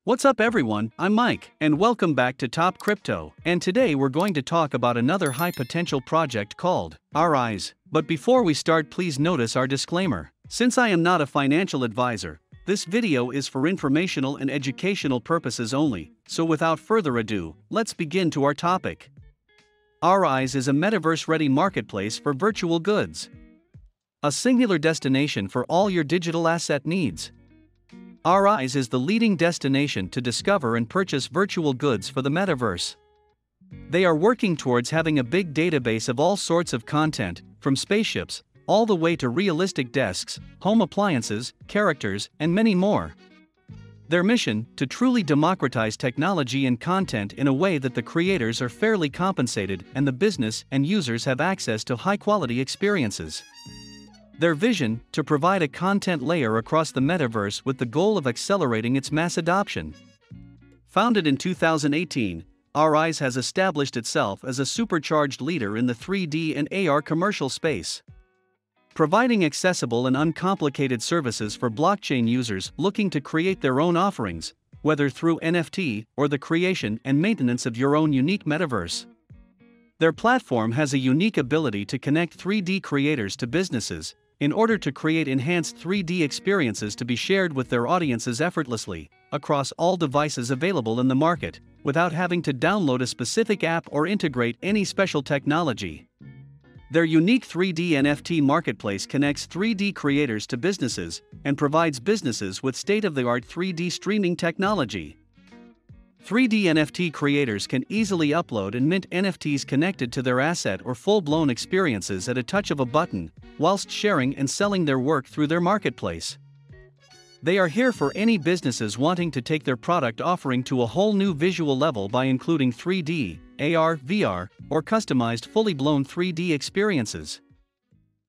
What's up everyone, I'm Mike, and welcome back to Top Crypto, and today we're going to talk about another high-potential project called ARize. But before we start, please notice our disclaimer. Since I am not a financial advisor, this video is for informational and educational purposes only, so without further ado, let's begin to our topic. ARize is a metaverse-ready marketplace for virtual goods. A singular destination for all your digital asset needs. ARize is the leading destination to discover and purchase virtual goods for the metaverse. They are working towards having a big database of all sorts of content, from spaceships, all the way to realistic desks, home appliances, characters, and many more. Their mission, to truly democratize technology and content in a way that the creators are fairly compensated and the business and users have access to high-quality experiences. Their vision, to provide a content layer across the metaverse with the goal of accelerating its mass adoption. Founded in 2018, ARize has established itself as a supercharged leader in the 3D and AR commercial space, providing accessible and uncomplicated services for blockchain users looking to create their own offerings, whether through NFT or the creation and maintenance of your own unique metaverse. Their platform has a unique ability to connect 3D creators to businesses, in order to create enhanced 3D experiences to be shared with their audiences effortlessly, across all devices available in the market, without having to download a specific app or integrate any special technology. Their unique 3D NFT marketplace connects 3D creators to businesses, and provides businesses with state-of-the-art 3D streaming technology. 3D NFT creators can easily upload and mint NFTs connected to their asset or full-blown experiences at a touch of a button, whilst sharing and selling their work through their marketplace. They are here for any businesses wanting to take their product offering to a whole new visual level by including 3D, AR, VR, or customized fully-blown 3D experiences.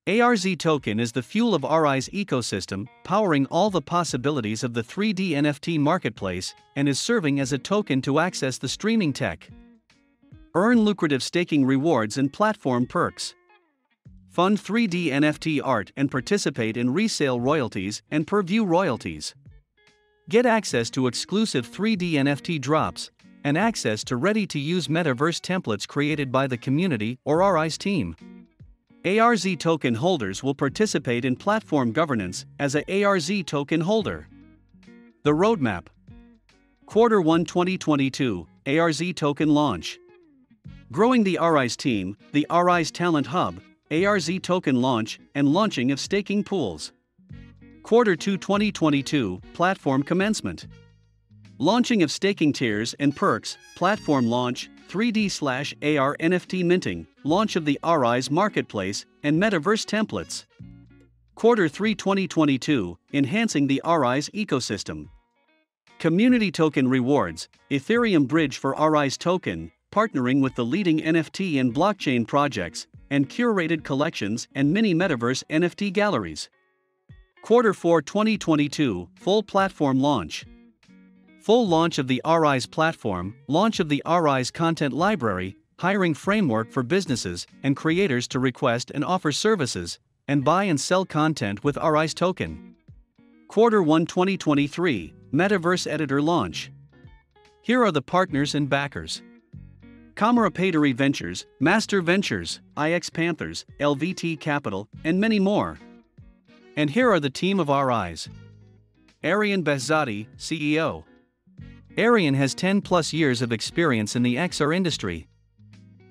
ARize token is the fuel of ARize ecosystem, powering all the possibilities of the 3D NFT marketplace, and is serving as a token to access the streaming tech. Earn lucrative staking rewards and platform perks. Fund 3D NFT art and participate in resale royalties and per-view royalties. Get access to exclusive 3D NFT drops, and access to ready-to-use metaverse templates created by the community or ARize team. ARize token holders will participate in platform governance as a ARize token holder. The roadmap. Q1 2022, ARize token launch. Growing the ARize team, the ARize Talent Hub, ARize token launch, and launching of staking pools. Q2 2022, platform commencement. Launching of staking tiers and perks, platform launch, 3D/AR NFT minting, launch of the ARize marketplace, and metaverse templates. Q3 2022, enhancing the ARize ecosystem. Community token rewards, Ethereum bridge for ARize token, partnering with the leading NFT and blockchain projects, and curated collections and mini metaverse NFT galleries. Q4 2022, full platform launch. Full launch of the ARize platform, launch of the ARize content library, hiring framework for businesses and creators to request and offer services, and buy and sell content with ARize token. Q1 2023, Metaverse Editor launch. Here are the partners and backers. Camera Paytory Ventures, Master Ventures, IX Panthers, LVT Capital, and many more. And here are the team of ARize. Arian Behzadi, CEO. Arian has 10+ years of experience in the XR industry.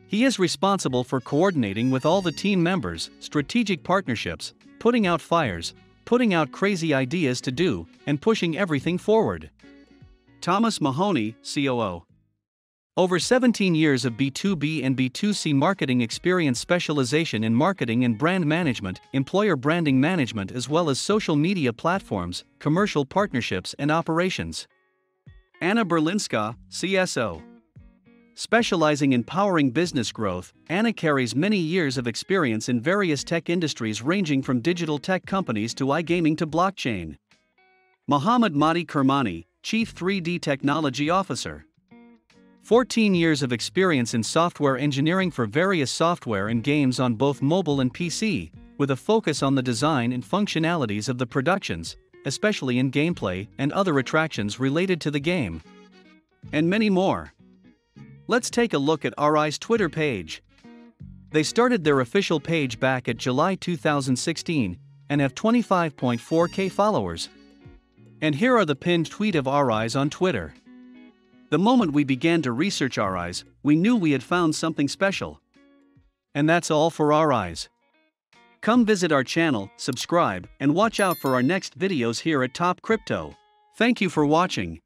He is responsible for coordinating with all the team members, strategic partnerships, putting out fires, putting out crazy ideas to do, and pushing everything forward. Thomas Mahoney, COO. Over 17 years of B2B and B2C marketing experience, specialization in marketing and brand management, employer branding management, as well as social media platforms, commercial partnerships and operations. Anna Berlinska, CSO. Specializing in powering business growth, Anna carries many years of experience in various tech industries ranging from digital tech companies to iGaming to blockchain. Mohammad Mahdi Kermani, Chief 3D Technology Officer. 14 years of experience in software engineering for various software and games on both mobile and PC, with a focus on the design and functionalities of the productions, especially in gameplay and other attractions related to the game. And many more. Let's take a look at ARize Twitter page. They started their official page back at July 2016 and have 25.4k followers. And here are the pinned tweet of ARize on Twitter. The moment we began to research ARize, we knew we had found something special. And that's all for ARize. Come visit our channel, subscribe, and watch out for our next videos here at Top Crypto. Thank you for watching.